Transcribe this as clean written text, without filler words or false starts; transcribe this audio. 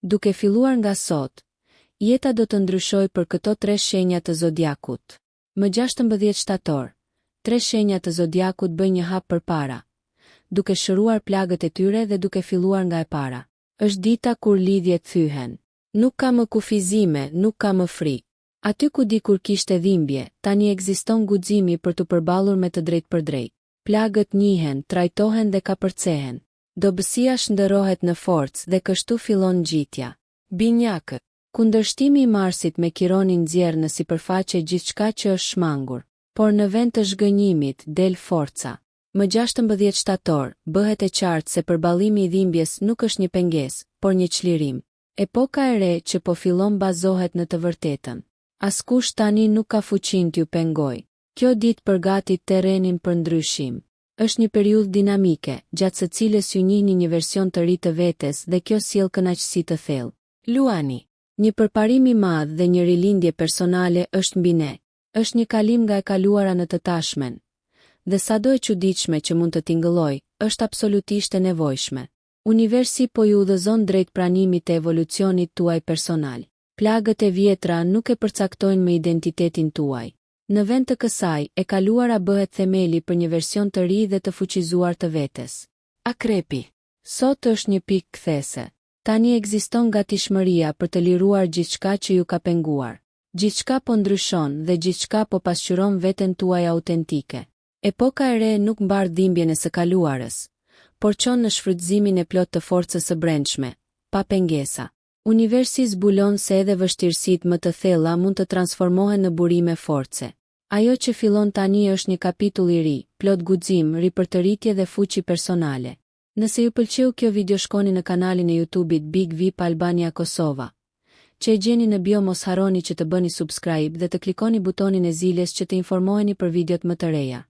Duke filluar nga sot, jeta do të ndryshojë për këto 3 shenja të zodiakut. Më 16 shtator, 3 shenja të zodiakut bëjnë një hap përpara, duke shëruar plagët e tyre dhe duke filluar nga e para. Është dita kur lidhjet thyhen. Nuk ka më kufizime, nuk ka më frikë. Aty ku dikur kishte dhimbje, tani ekziston guximi për të përballur me të drejtë për drejtë. Plagët njihen, trajtohen dhe kapërcehen. Dobësia shndërrohet në forcë dhe kështu fillon ngjitja. Binjakët. Kundërshtimi i Marsit me Kironin nxjerr në sipërfaqe gjithçka që është shmangur, por në vend të zhgënjimit del forca. Më 16 shtator, bëhet e qartë se përballimi i dhimbjes nuk është një pengesë, por një çlirim. Epoka e re që po fillon bazohet në të vërtetën. Askush tani nuk ka fuqinë t'ju pengojë. Kjo ditë përgatit terrenin për ndryshim. Është një periudhë dinamike, gjatë së cilës ju njihni një version të ri të vetes dhe kjo sjell kënaqësi të thellë. Luani. Një përparim i madh dhe një rilindje personale është mbi ne. Është një kalim nga e kaluara në të tashmen. Dhe sado e çuditshme që mund të tingëllojë, është absolutisht e nevojshme. Universi po ju udhëzon drejt pranimit të evolucionit tuaj personal. Plagët e vjetra nuk e përcaktojnë me identitetin tuaj. Në vend të kësaj, e kaluara bëhet themeli për një version të ri dhe të fuqizuar të vetes. Akrepi. Sot është një pikë kthese. Tani ekziston gatishmëria për të liruar gjithçka që ju ka penguar. Gjithçka po ndryshon dhe gjithçka po pasqyron veten tuaj autentike. Epoka e re nuk mbar dhimbjen e së kaluarës, por çon në shfrytëzimin e plot të forcës së brendshme, pa pengesa. Universi zbulon se edhe vështirësitë më të thella mund të transformohen në burime force. Ajo që fillon tani është një kapitull i ri, plot guxim, ripërtëritje dhe fuqi personale. Nëse ju pëlqeu kjo video, shkoni në kanalin e YouTube-it Big VIP Albania Kosova, që e gjeni në bio. Mos harroni që të bëni subscribe dhe të klikoni butonin e ziljes që të informoheni për videot më të reja.